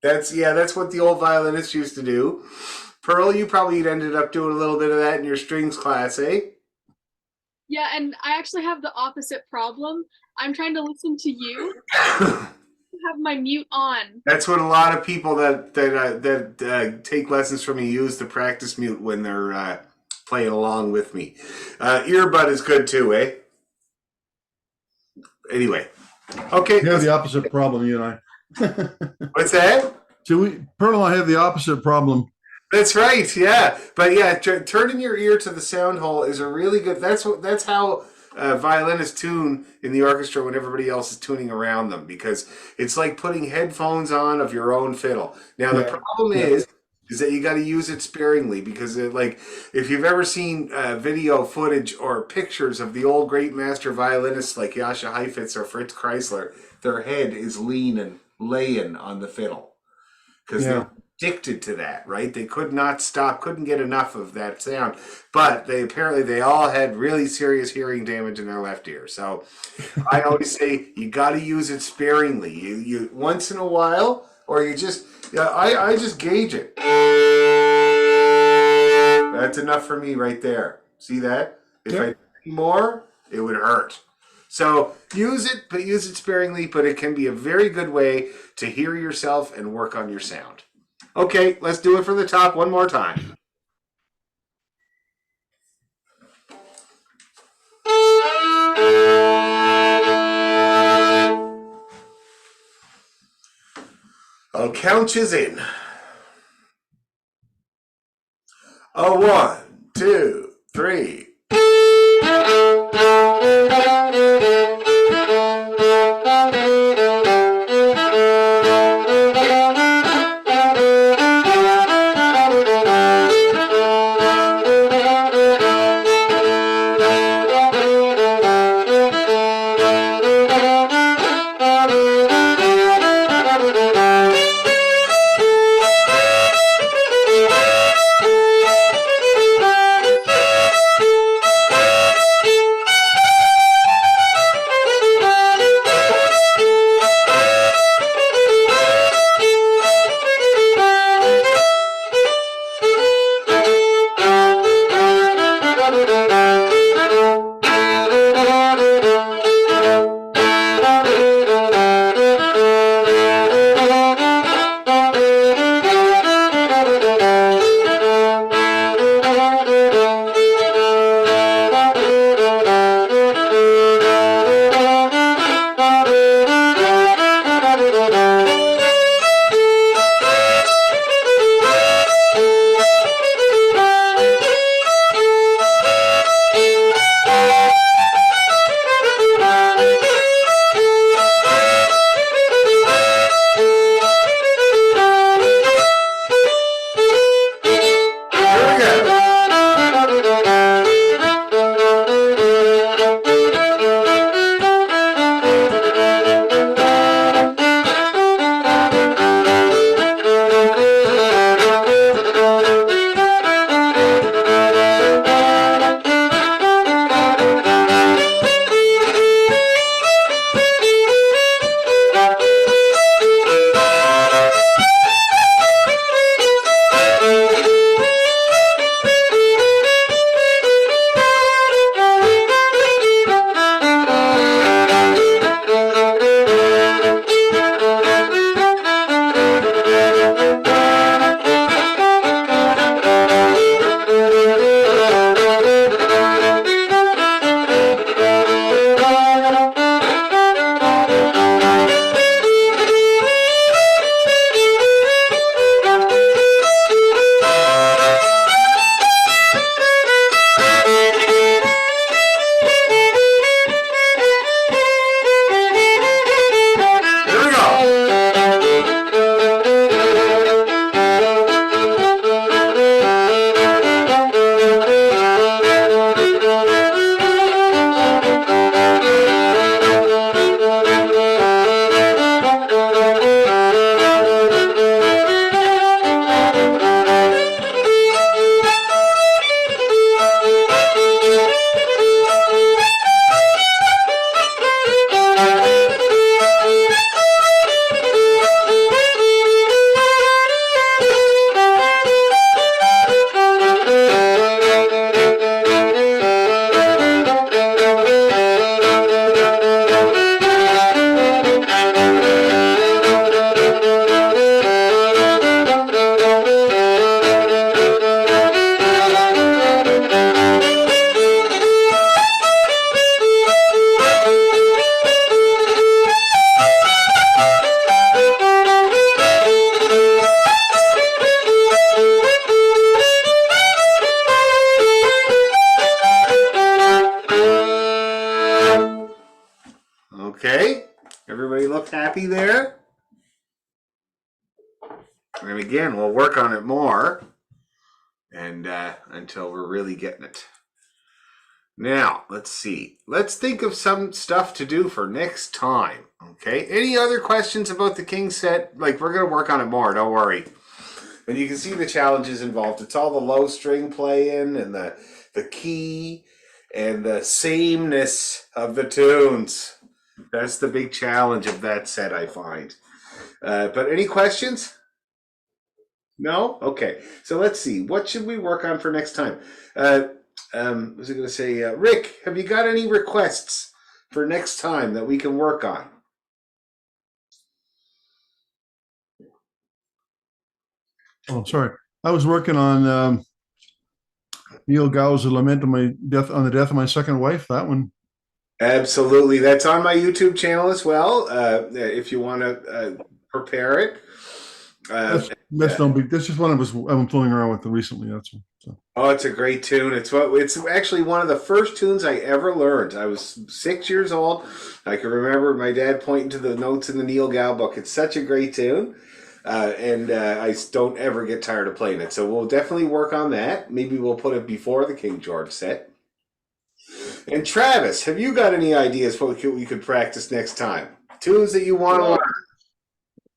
That's what the old violinists used to do. Pearl, you probably ended up doing a little bit of that in your strings class, eh? Yeah, and I actually have the opposite problem. I'm trying to listen to you. Have my mute on. That's what a lot of people that take lessons from me use to practice mute when they're playing along with me. Earbud is good too, eh? Anyway, okay. We have the opposite problem, you and I. What's that? So Pearl and I have the opposite problem. That's right, yeah. But yeah, turning your ear to the sound hole is a really good. That's how violinists tune in the orchestra when everybody else is tuning around them, because it's like putting headphones on of your own fiddle. Now the problem is that you got to use it sparingly, because if you've ever seen video footage or pictures of the old great master violinists like Jascha Heifetz or Fritz Kreisler, their head is laying on the fiddle because they're addicted to that, right? They couldn't get enough of that sound, but they all had really serious hearing damage in their left ear. So I always say you got to use it sparingly. You once in a while, or you just I just gauge it. That's enough for me right there. See that? If I did more, it would hurt. So use it, but use it sparingly, but it can be a very good way to hear yourself and work on your sound. Okay, let's do it for the top one more time. I'll count yous in. 1, 2, 3. looked happy there. And again, we'll work on it more, and until we're really getting it. Now, let's see. Let's think of some stuff to do for next time. Okay. Any other questions about the king set? Like, we're going to work on it more. Don't worry. And you can see the challenges involved. It's all the low string playing and the key and the sameness of the tunes. That's the big challenge of that set, I find. But any questions? No? Okay. So let's see. What should we work on for next time? Was I going to say, Rick, have you got any requests for next time that we can work on? Oh, sorry. I was working on Neil Gow's Lament on the death of my second wife. That one. Absolutely. That's on my YouTube channel as well. If you want to prepare it. That's just one I've been fooling around with recently. That's all. So. Oh, it's a great tune. It's actually one of the first tunes I ever learned. I was 6 years old. I can remember my dad pointing to the notes in the Neil Gow book. It's such a great tune. And I don't ever get tired of playing it. So we'll definitely work on that. Maybe we'll put it before the King George set. And Travis, have you got any ideas what we could practice next time? Tunes that you want to learn?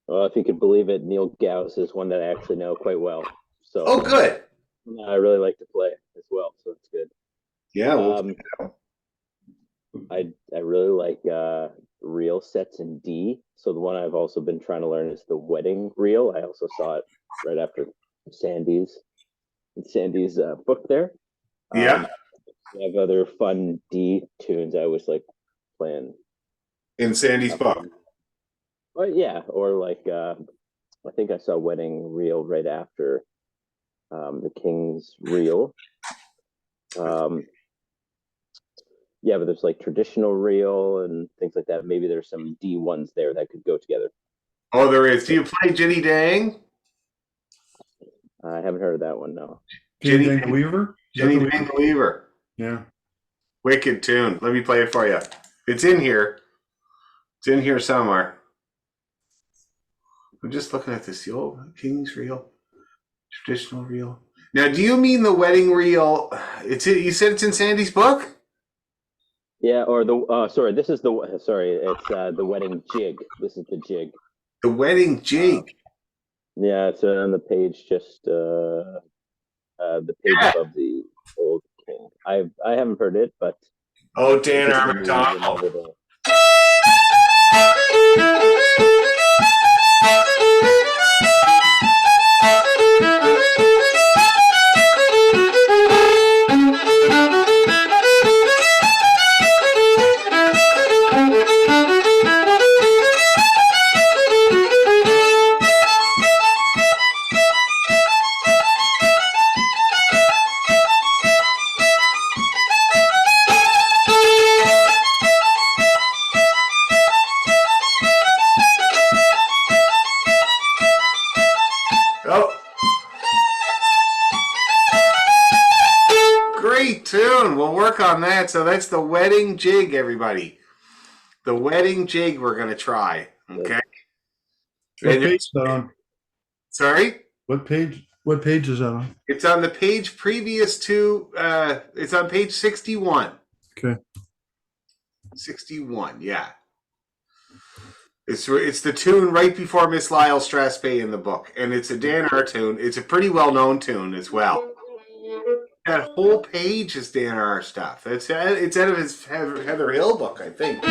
Well, if you could believe it, Neil Gauss is one that I actually know quite well. So oh, good. I really like to play as well, so it's good. Yeah. I really like reel sets in D. So the one I've also been trying to learn is the wedding reel. I also saw it right after Sandy's book there. Yeah. We have other fun D tunes I always like playing. In Sandy's book. Well, yeah, or like I think I saw wedding reel right after the King's reel. Yeah, but there's like traditional reel and things like that. Maybe there's some D1s there that could go together. Oh, there is. Do you play Ginny Dang? I haven't heard of that one, no. Ginny Dang the Weaver? Ginny Dang the Weaver. Yeah. Wicked tune. Let me play it for you. It's in here. It's in here somewhere. I'm just looking at this. The old King's reel. Traditional reel. Now, do you mean the wedding reel? You said it's in Sandy's book? Yeah, or this is it's the wedding jig. This is the jig. The wedding jig. Yeah, it's on the page just the page above the old King. I haven't heard it, but oh, Dan R. McDonald. Oh. Great tune. We'll work on that. So that's the wedding jig, everybody. The wedding jig we're going to try. Okay. What page is that on? Sorry? What page is that on? It's on the page previous to, it's on page 61. Okay. 61, yeah. It's the tune right before Miss Lyle Strathspey in the book. And it's a Dan R tune. It's a pretty well-known tune as well. That whole page is Dan R stuff. It's out of his Heather Hill book, I think.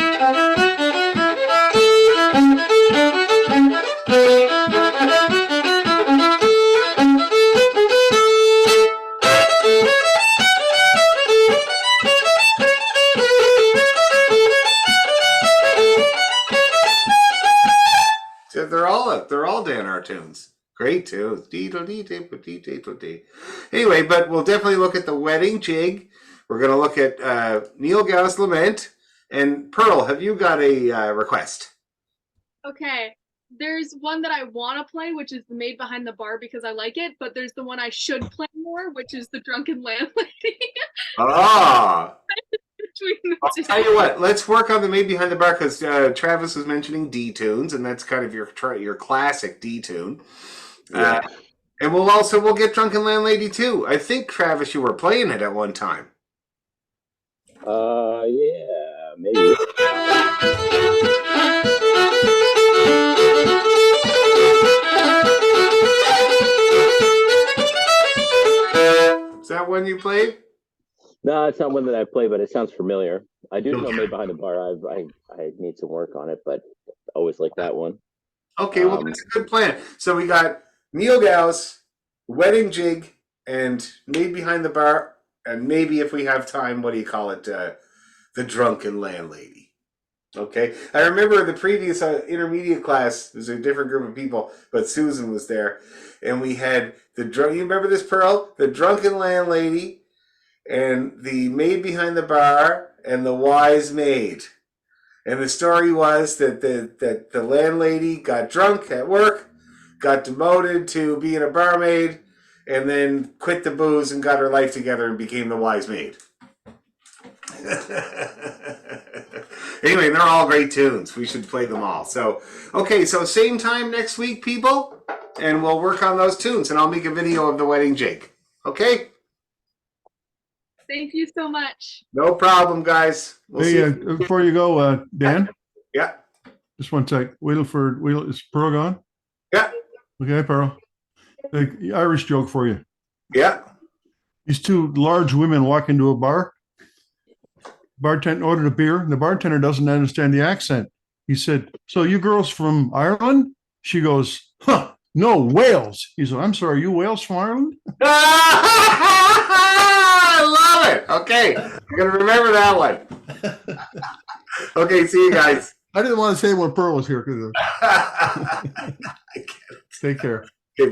So they're all Dan R tunes. Great tunes. Anyway, but we'll definitely look at the wedding jig. We're going to look at Neil Gau's Lament. And Pearl, have you got a request? Okay. There's one that I want to play, which is the Maid Behind the Bar because I like it, but there's the one I should play more, which is the Drunken Landlady. Ah! between the I'll two. tell you what. Let's work on the Made Behind the Bar because Travis was mentioning D tunes, and that's kind of your classic D tune. Yeah. And we'll get Drunken Landlady too. I think Travis, you were playing it at one time. Yeah, maybe. Is that one you played? No, it's not one that I play, but it sounds familiar. I do know Okay. Made Behind the Bar. I need some work on it, but always like that one. Okay, well that's a good plan. So we got Neil Gauss, Wedding Jig, and Made Behind the Bar, and maybe if we have time, what do you call it? The Drunken Landlady. Okay, I remember the previous intermediate class. There's a different group of people, but Susan was there, and we had the drunk. You remember this, Pearl? The Drunken Landlady, and the Maid Behind the Bar, and the Wise Maid. And the story was that the landlady got drunk at work, got demoted to being a barmaid, and then quit the booze and got her life together and became the wise maid. Anyway, they're all great tunes. We should play them all. So, okay, so same time next week, people, and we'll work on those tunes, and I'll make a video of the wedding jig. Okay? Thank you so much. No problem, guys. We'll see Hey, you. before you go, Dan, Yeah. just one sec. Is Pearl gone? Yeah. Okay, Pearl. The Irish joke for you. Yeah. These two large women walk into a bar. Bartender ordered a beer, and the bartender doesn't understand the accent. He said, "So you girls from Ireland?" She goes, "Huh, no, Wales." He said, "I'm sorry, you Wales from Ireland?" I love it. Okay. I'm going to remember that one. Okay, see you guys. I didn't want to say when Pearl was here. Take care.